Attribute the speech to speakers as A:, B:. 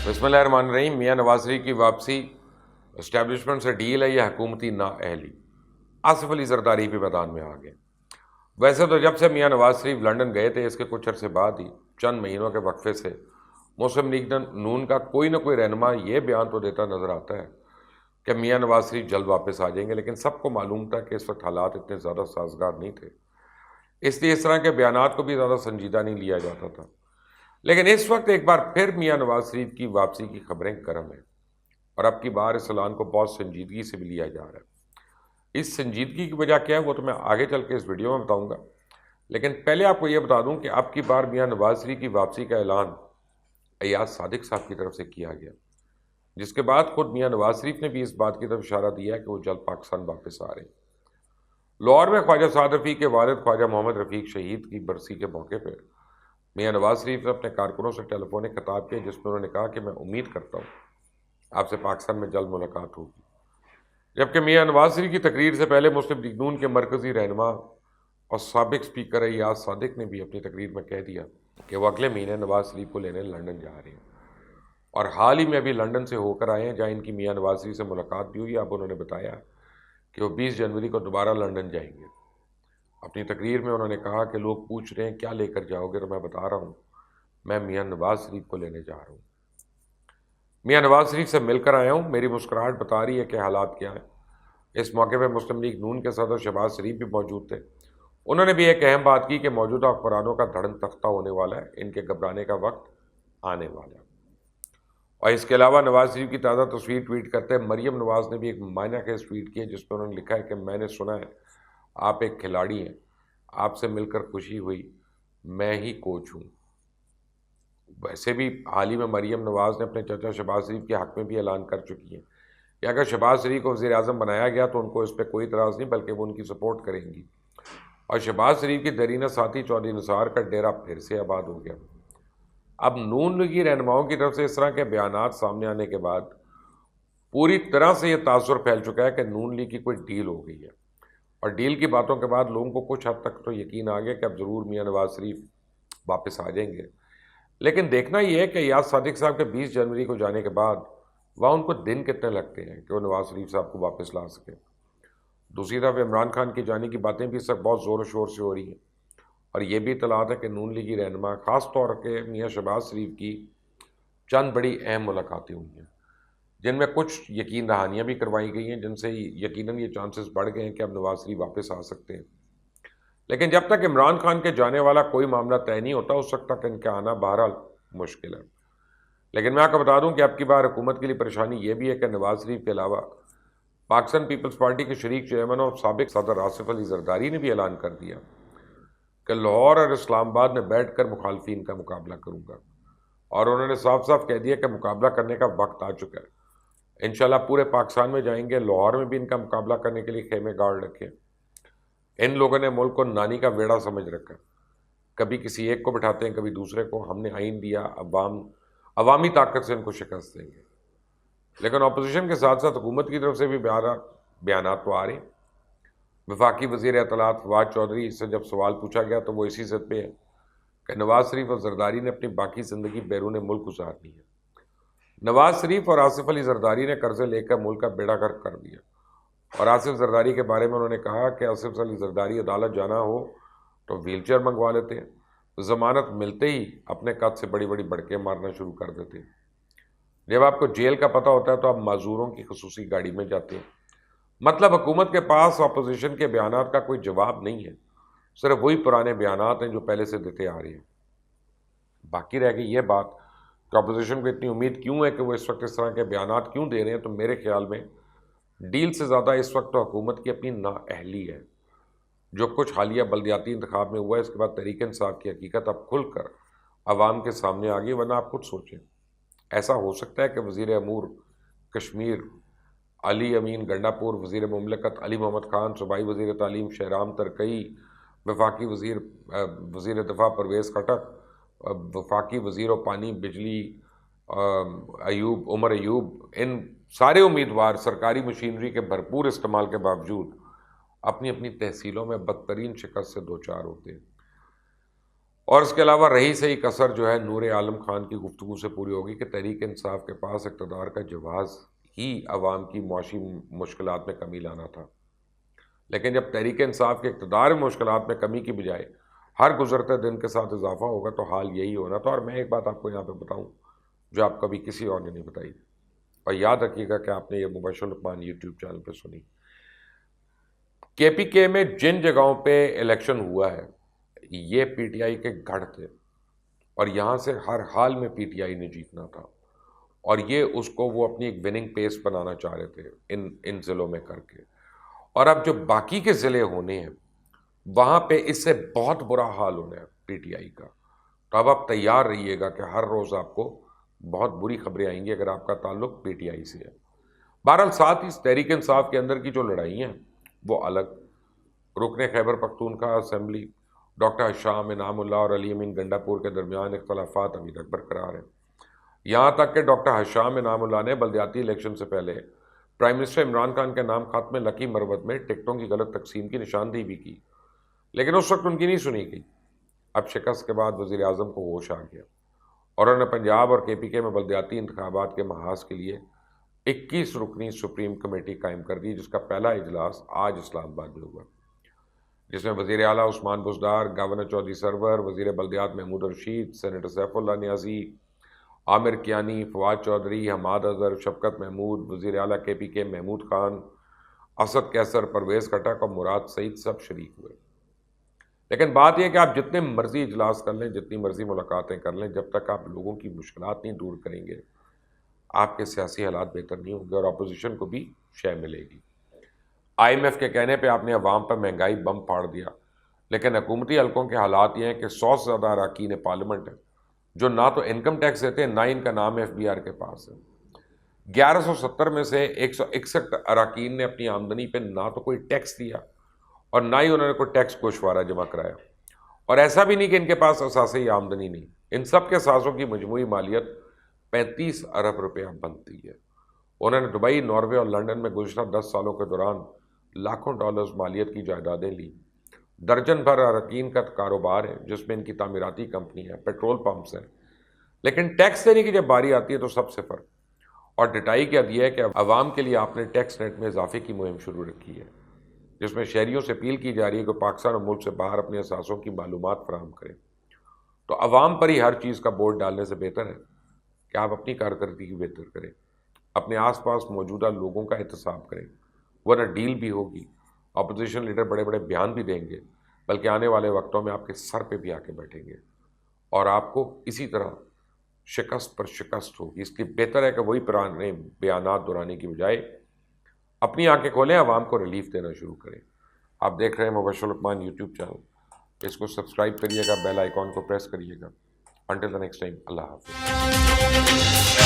A: بسم اللہ الرحمن الرحیم۔ میاں نواز شریف کی واپسی اسٹیبلشمنٹ سے ڈیل ہے یا حکومتی نااہلی؟ آصف علی زرداری بھی میدان میں آ گئے۔ ویسے تو جب سے میاں نواز شریف لنڈن گئے تھے اس کے کچھ عرصے بعد ہی چند مہینوں کے وقفے سے مسلم لیگ نون کا کوئی نہ کوئی رہنما یہ بیان تو دیتا نظر آتا ہے کہ میاں نواز شریف جلد واپس آ جائیں گے، لیکن سب کو معلوم تھا کہ اس وقت حالات اتنے زیادہ سازگار نہیں تھے، اس لیے اس طرح کے بیانات کو بھی زیادہ سنجیدہ نہیں لیا جاتا تھا۔ لیکن اس وقت ایک بار پھر میاں نواز شریف کی واپسی کی خبریں گرم ہیں، اور اب کی بار اس اعلان کو بہت سنجیدگی سے بھی لیا جا رہا ہے۔ اس سنجیدگی کی وجہ کیا ہے وہ تو میں آگے چل کے اس ویڈیو میں بتاؤں گا، لیکن پہلے آپ کو یہ بتا دوں کہ اب کی بار میاں نواز شریف کی واپسی کا اعلان ایاز صادق صاحب کی طرف سے کیا گیا، جس کے بعد خود میاں نواز شریف نے بھی اس بات کی طرف اشارہ دیا ہے کہ وہ جلد پاکستان واپس آ رہے ہیں۔ لاہور میں خواجہ سعد رفیق کے والد خواجہ محمد رفیق شہید کی برسی کے موقع پہ میاں نواز شریف نے اپنے کارکنوں سے ٹیلی فونک خطاب کیا، جس میں انہوں نے کہا کہ میں امید کرتا ہوں آپ سے پاکستان میں جلد ملاقات ہوگی۔ جبکہ میاں نواز شریف کی تقریر سے پہلے مسلم لیگ نون کے مرکزی رہنما اور سابق اسپیکر ایاز صادق نے بھی اپنی تقریر میں کہہ دیا کہ وہ اگلے مہینے نواز شریف کو لینے لنڈن جا رہے ہیں، اور حال ہی میں ابھی لنڈن سے ہو کر آئے ہیں جہاں ان کی میاں نواز شریف سے ملاقات بھی ہوئی۔ اب انہوں نے بتایا کہ وہ 20 جنوری کو دوبارہ لنڈن جائیں گے۔ اپنی تقریر میں انہوں نے کہا کہ لوگ پوچھ رہے ہیں کیا لے کر جاؤ گے، تو میں بتا رہا ہوں میں میاں نواز شریف کو لینے جا رہا ہوں۔ میاں نواز شریف سے مل کر آیا ہوں، میری مسکراہٹ بتا رہی ہے کہ حالات کیا ہیں۔ اس موقع پہ مسلم لیگ نون کے صدر شہباز شریف بھی موجود تھے۔ انہوں نے بھی ایک اہم بات کی کہ موجودہ حکمرانوں کا دھڑن تختہ ہونے والا ہے، ان کے گھبرانے کا وقت آنے والا ہے۔ اور اس کے علاوہ نواز شریف کی تازہ تصویر ٹویٹ کرتے مریم نواز نے بھی ایک معنی خیز ٹویٹ کیا، جس میں انہوں نے لکھا ہے کہ میں نے سنا ہے آپ ایک کھلاڑی ہیں، آپ سے مل کر خوشی ہوئی، میں ہی کوچ ہوں۔ ویسے بھی حال ہی میں مریم نواز نے اپنے چچا شہباز شریف کے حق میں بھی اعلان کر چکی ہیں کہ اگر شہباز شریف کو وزیر اعظم بنایا گیا تو ان کو اس پہ کوئی اعتراض نہیں، بلکہ وہ ان کی سپورٹ کریں گی۔ اور شہباز شریف کی درینہ ساتھی چودھری نثار کا ڈیرا پھر سے آباد ہو گیا۔ اب نون لیگی رہنماؤں کی طرف سے اس طرح کے بیانات سامنے آنے کے بعد پوری طرح سے یہ تاثر پھیل چکا ہے کہ نون لیگ کی کوئی ڈیل ہو گئی ہے، اور ڈیل کی باتوں کے بعد لوگوں کو کچھ حد تک تو یقین آ گیا کہ اب ضرور میاں نواز شریف واپس آ جائیں گے۔ لیکن دیکھنا یہ ہے کہ ایاز صادق صاحب کے 20 جنوری کو جانے کے بعد وہاں ان کو دن کتنے لگتے ہیں کہ وہ نواز شریف صاحب کو واپس لا سکیں۔ دوسری طرف عمران خان کی جانے کی باتیں بھی اس وقت بہت زور و شور سے ہو رہی ہیں، اور یہ بھی اطلاعات ہے کہ نون لیگی رہنما خاص طور کے میاں شہباز شریف کی چند بڑی اہم ملاقاتیں ہوئی ہیں، جن میں کچھ یقین دہانیاں بھی کروائی گئی ہیں، جن سے یقیناً یہ چانسز بڑھ گئے ہیں کہ اب نواز شریف واپس آ سکتے ہیں۔ لیکن جب تک عمران خان کے جانے والا کوئی معاملہ طے نہیں ہوتا اس وقت تک ان کا آنا بہرحال مشکل ہے۔ لیکن میں آپ کو بتا دوں کہ اب کی بار حکومت کے لیے پریشانی یہ بھی ہے کہ نواز شریف کے علاوہ پاکستان پیپلز پارٹی کے شریک چیئرمین اور سابق صدر آصف علی زرداری نے بھی اعلان کر دیا کہ لاہور اور اسلام آباد میں بیٹھ کر مخالفین کا مقابلہ کروں گا، اور انہوں نے صاف صاف کہہ دیا کہ مقابلہ کرنے کا وقت آ چکا ہے۔ انشاءاللہ پورے پاکستان میں جائیں گے، لاہور میں بھی ان کا مقابلہ کرنے کے لیے خیمے گاڑ رکھے۔ ان لوگوں نے ملک کو نانی کا بیڑا سمجھ رکھا، کبھی کسی ایک کو بٹھاتے ہیں کبھی دوسرے کو۔ ہم نے آئین دیا، عوامی طاقت سے ان کو شکست دیں گے۔ لیکن اپوزیشن کے ساتھ ساتھ حکومت کی طرف سے بھی بیانات تو آ رہے ہیں۔ وفاقی وزیر اطلاعات فواد چودھری سے جب سوال پوچھا گیا تو وہ اسی ضد پہ ہے کہ نواز شریف اور زرداری نے اپنی باقی زندگی بیرون ملک گزارنی ہے۔ نواز شریف اور آصف علی زرداری نے قرضے لے کر ملک کا بیڑا غرق کر دیا، اور آصف زرداری کے بارے میں انہوں نے کہا کہ آصف علی زرداری عدالت جانا ہو تو ویل چیئر منگوا لیتے ہیں، ضمانت ملتے ہی اپنے قد سے بڑی بڑی بڑکیں مارنا شروع کر دیتے ہیں۔ جب آپ کو جیل کا پتہ ہوتا ہے تو آپ معذوروں کی خصوصی گاڑی میں جاتے ہیں۔ مطلب حکومت کے پاس اپوزیشن کے بیانات کا کوئی جواب نہیں ہے، صرف وہی پرانے بیانات ہیں جو پہلے سے دیتے آ رہے ہیں۔ باقی رہ گئی یہ بات کہ اپوزیشن کو اتنی امید کیوں ہے کہ وہ اس وقت اس طرح کے بیانات کیوں دے رہے ہیں، تو میرے خیال میں ڈیل سے زیادہ اس وقت تو حکومت کی اپنی نااہلی ہے۔ جو کچھ حالیہ بلدیاتی انتخاب میں ہوا ہے اس کے بعد تحریک انصاف کی حقیقت اب کھل کر عوام کے سامنے آ گئی، ورنہ آپ خود سوچیں ایسا ہو سکتا ہے کہ وزیر امور کشمیر علی امین گنڈا پور، وزیر مملکت علی محمد خان، صوبائی وزیر تعلیم شہرام ترکئی، وفاقی وزیر دفاع پرویز خٹک، وفاقی وزیر و پانی بجلی عمر ایوب، ان سارے امیدوار سرکاری مشینری کے بھرپور استعمال کے باوجود اپنی اپنی تحصیلوں میں بدترین شکست سے دوچار ہوتے ہیں۔ اور اس کے علاوہ رہی صحیح کسر جو ہے نور عالم خان کی گفتگو سے پوری ہوگی کہ تحریک انصاف کے پاس اقتدار کا جواز ہی عوام کی معاشی مشکلات میں کمی لانا تھا، لیکن جب تحریک انصاف کے اقتدار میں مشکلات میں کمی کی بجائے ہر گزرتے دن کے ساتھ اضافہ ہوگا تو حال یہی ہونا تھا۔ اور میں ایک بات آپ کو یہاں پہ بتاؤں جو آپ کبھی کسی اور نے نہیں بتائی، اور یاد رکھیے گا کہ آپ نے یہ مبشر لقمان یوٹیوب چینل پہ سنی، کے پی کے میں جن جگہوں پہ الیکشن ہوا ہے یہ پی ٹی آئی کے گڑھ تھے، اور یہاں سے ہر حال میں پی ٹی آئی نے جیتنا تھا، اور یہ اس کو وہ اپنی ایک وننگ پیس بنانا چاہ رہے تھے ان ضلعوں میں کر کے۔ اور اب جو باقی کے ضلع ہونے ہیں وہاں پہ اس سے بہت برا حال ہونا ہے پی ٹی آئی کا، تو اب آپ تیار رہیے گا کہ ہر روز آپ کو بہت بری خبریں آئیں گی اگر آپ کا تعلق پی ٹی آئی سے ہے۔ بہرحال ساتھ ہی تحریک انصاف کے اندر کی جو لڑائی ہیں وہ الگ، رکن خیبر پختونخوا اسمبلی ڈاکٹر ہشام انعام اللہ اور علی امین گنڈا پور کے درمیان اختلافات ابھی تک برقرار ہیں، یہاں تک کہ ڈاکٹر ہشام انعام اللہ نے بلدیاتی الیکشن سے پہلے پرائم منسٹر عمران خان کے نام خط میں لکی مروت میں ٹکٹوں کی غلط تقسیم کی نشاندہی بھی کی، لیکن اس وقت ان کی نہیں سنی گئی۔ اب شکست کے بعد وزیر اعظم کو ہوش آ گیا اور انہوں نے پنجاب اور کے پی کے میں بلدیاتی انتخابات کے محاذ کے لیے 21 رکنی سپریم کمیٹی قائم کر دی، جس کا پہلا اجلاس آج اسلام آباد میں ہوا، جس میں وزیر اعلیٰ عثمان بزدار، گورنر چودھری سرور، وزیر بلدیات محمود رشید، سینیٹر سیف اللہ نیازی، عامر کیانی، فواد چودھری، حماد اظہر، شفقت محمود، وزیر اعلیٰ کے پی کے محمود خان، اسد کیسر، پرویز خٹک اور مراد سعید سب شریک ہوئے۔ لیکن بات یہ کہ آپ جتنے مرضی اجلاس کر لیں، جتنی مرضی ملاقاتیں کر لیں، جب تک آپ لوگوں کی مشکلات نہیں دور کریں گے آپ کے سیاسی حالات بہتر نہیں ہوں گے اور اپوزیشن کو بھی شے ملے گی۔ آئی ایم ایف کے کہنے پہ آپ نے عوام پر مہنگائی بم پھاڑ دیا، لیکن حکومتی حلقوں کے حالات یہ ہیں کہ 100 سے زیادہ اراکین پارلیمنٹ ہیں جو نہ تو انکم ٹیکس دیتے ہیں، نہ ان کا نام ایف بی آر کے پاس ہے۔ 1170 میں سے 161 اراکین نے اپنی آمدنی پہ نہ تو کوئی ٹیکس دیا اور نہ ہی انہوں نے کوئی ٹیکس گوشوارہ جمع کرایا، اور ایسا بھی نہیں کہ ان کے پاس اثاثی آمدنی نہیں، ان سب کے اثاثوں کی مجموعی مالیت 35 ارب روپیہ بنتی ہے۔ انہوں نے دبئی، ناروے اور لنڈن میں گزشتہ 10 سالوں کے دوران لاکھوں ڈالرز مالیت کی جائیدادیں لی۔ درجن بھر اراکین کا کاروبار ہے جس میں ان کی تعمیراتی کمپنی ہے، پیٹرول پمپس ہیں، لیکن ٹیکس دینے کی جب باری آتی ہے تو سب صفر۔ اور ڈٹائی کیا یہ ہے کہ عوام کے لیے آپ نے ٹیکس نیٹ میں اضافے کی مہم شروع رکھی ہے، جس میں شہریوں سے اپیل کی جا رہی ہے کہ پاکستان اور ملک سے باہر اپنے اثاثوں کی معلومات فراہم کریں۔ تو عوام پر ہی ہر چیز کا بورڈ ڈالنے سے بہتر ہے کہ آپ اپنی کارکردگی بہتر کریں، اپنے آس پاس موجودہ لوگوں کا احتساب کریں، ورنہ ڈیل بھی ہوگی، اپوزیشن لیڈر بڑے بڑے بیان بھی دیں گے، بلکہ آنے والے وقتوں میں آپ کے سر پہ بھی آ کے بیٹھیں گے اور آپ کو اسی طرح شکست پر شکست ہوگی۔ اس لیے بہتر ہے کہ وہی پرانے بیانات دہرانے کی بجائے اپنی آنکھیں کھولیں، عوام کو ریلیف دینا شروع کریں۔ آپ دیکھ رہے ہیں مبشر لقمان یوٹیوب چینل، اس کو سبسکرائب کریے گا، بیل آئیکن کو پریس کریے گا۔ انٹل دی نیکسٹ ٹائم، اللہ حافظ۔